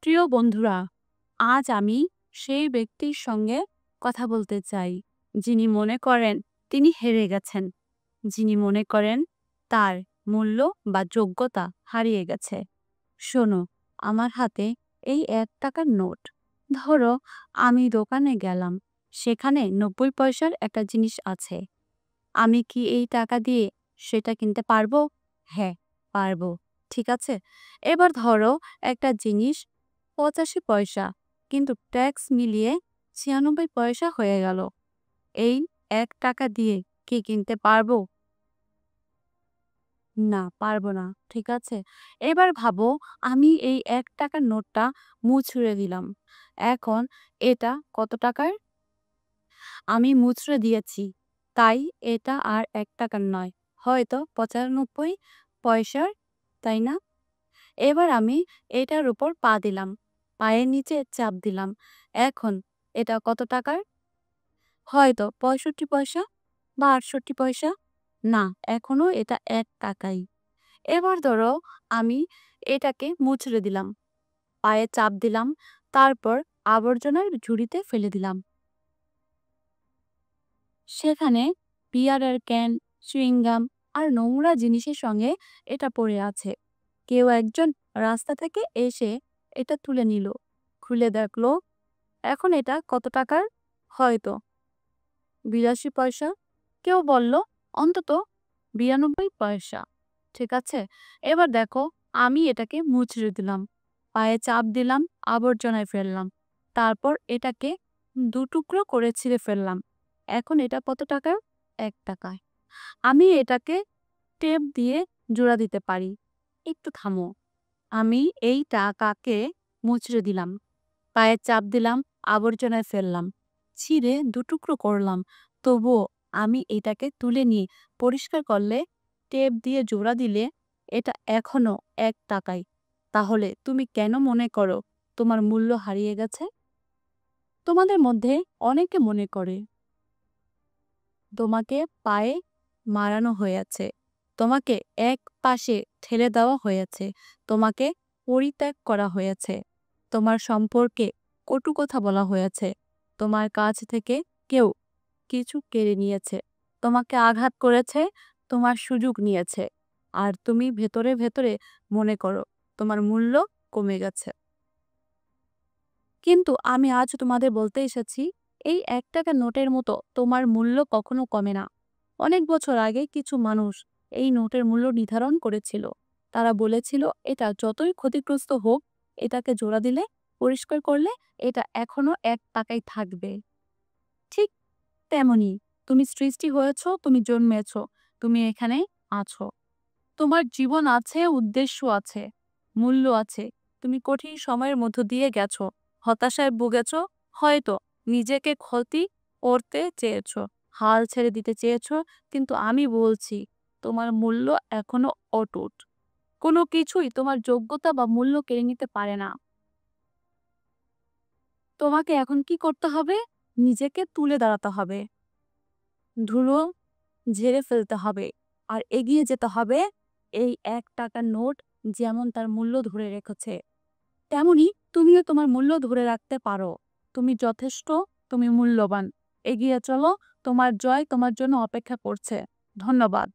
প্রিয় বন্ধুরা, আজ আমি সেই ব্যক্তির সঙ্গে কথা বলতে চাই, যিনি মনে করেন তিনি হেরে গেছেন, যিনি মনে করেন তার মূল্য বা যোগ্যতা হারিয়ে গেছে। শোনো, আমার হাতে এই ১ টাকার নোট। ধরো, আমি দোকানে গেলাম, সেখানে ৯০ পয়সার একটা জিনিস আছে। আমি কি এই টাকা দিয়ে সেটা কিনতে পারবো? হ্যাঁ, পারবো। ঠিক আছে। এবার ধরো, একটা জিনিস ৮৫ পয়সা, কিন্তু ট্যাক্স মিলিয়ে ৯৬ পয়সা হয়ে গেল। এই ১ টাকা দিয়ে কি কিনতে পারবো? না, পারবো না। ঠিক আছে। এবার ভাবো, আমি এই ১ টাকার নোটটা মুচড়ে দিলাম। এখন এটা কত টাকার? আমি মুচড়ে দিয়েছি, তাই এটা আর ১ টাকার নয়, হয়তো ৯৫ পয়সার, তাই না? এবার আমি এটার উপর পা দিলাম, পায়ের নিচে চাপ দিলাম। এখন এটা কত টাকার? হয়তো ৬৫ পয়সা বা ৬৮ পয়সা। না, এখনো এটা ১ টাকাই। এবার ধরো, আমি এটাকে মুচড়ে দিলাম, পায়ে চাপ দিলাম, তারপর আবর্জনার ঝুড়িতে ফেলে দিলাম। সেখানে বিয়ারের ক্যান, চুইংগাম আর নোংরা জিনিসের সঙ্গে এটা পড়ে আছে। কেউ একজন রাস্তা থেকে এসে এটা তুলে নিল, খুলে দেখলো। এখন এটা কত টাকার? হয়তো ৮২ পয়সা। কেউ বলল অন্তত ৯২ পয়সা। ঠিক আছে। এবার দেখো, আমি এটাকে মুচড়ে দিলাম, পায়ে চাপ দিলাম, আবর্জনায় ফেললাম, তারপর এটাকে ২ টুকরো করে ছিঁড়ে ফেললাম। এখন এটা কত টাকার? ১ টাকায়। আমি এটাকে টেপ দিয়ে জোড়া দিতে পারি। একটু থামো। আমি এই টাকাকে মুচড়ে দিলাম, পায়ে চাপ দিলাম, আবর্জনায় ফেললাম, ছিঁড়ে ২ টুকরো করলাম। তবুও আমি এটাকে তুলে নিয়ে পরিষ্কার করলে, টেপ দিয়ে জোড়া দিলে, এটা এখনো ১ টাকাই। তাহলে তুমি কেন মনে করো তোমার মূল্য হারিয়ে গেছে? তোমাদের মধ্যে অনেকে মনে করে তোমাকে পায়ে মারানো হয়েছে, তোমাকে এক পাশে ঠেলে দেওয়া হয়েছে, তোমাকে পরিত্যাগ করা হয়েছে, তোমার সম্পর্কে কটু কথা বলা হয়েছে, তোমার কাছ থেকে কেউ কিছু কেড়ে নিয়েছে, তোমাকে আঘাত করেছে, তোমার সুযোগ নিয়েছে, আর তুমি ভেতরে ভেতরে মনে করো তোমার মূল্য কমে গেছে। কিন্তু আমি আজ তোমাদের বলতে এসেছি, এই ১ টাকার নোটের মতো তোমার মূল্য কখনো কমে না। অনেক বছর আগে কিছু মানুষ এই নোটের মূল্য নির্ধারণ করেছিল। তারা বলেছিল, এটা যতই ক্ষতিগ্রস্ত হোক, এটাকে জোড়া দিলে, পরিষ্কার করলে, এটা এখনো ১ টাকাই থাকবে। ঠিক তেমনি তুমি সৃষ্টি হয়েছ, তুমি জন্মেছ, তুমি এখানে আছো। তোমার জীবন আছে, উদ্দেশ্য আছে, মূল্য আছে। তুমি কঠিন সময়ের মধ্য দিয়ে গেছো, হতাশায় ভুগেছো, হয়তো নিজেকে ক্ষতি করতে চেয়েছো, হাল ছেড়ে দিতে চেয়েছো, কিন্তু আমি বলছি, তোমার মূল্য এখনো অটুট। কোনো কিছুই তোমার যোগ্যতা বা মূল্য কেড়ে নিতে পারে না। তোমাকে এখন কি করতে হবে? নিজেকে তুলে দাঁড়াতে হবে, ধুলো ঝেড়ে ফেলতে হবে, আর এগিয়ে যেতে হবে। এই ১ টাকার নোট যেমন তার মূল্য ধরে রেখেছে, তেমনি তুমিও তোমার মূল্য ধরে রাখতে পারো। তুমি যথেষ্ট, তুমি মূল্যবান। এগিয়ে চলো, তোমার জয় তোমার জন্য অপেক্ষা করছে। ধন্যবাদ।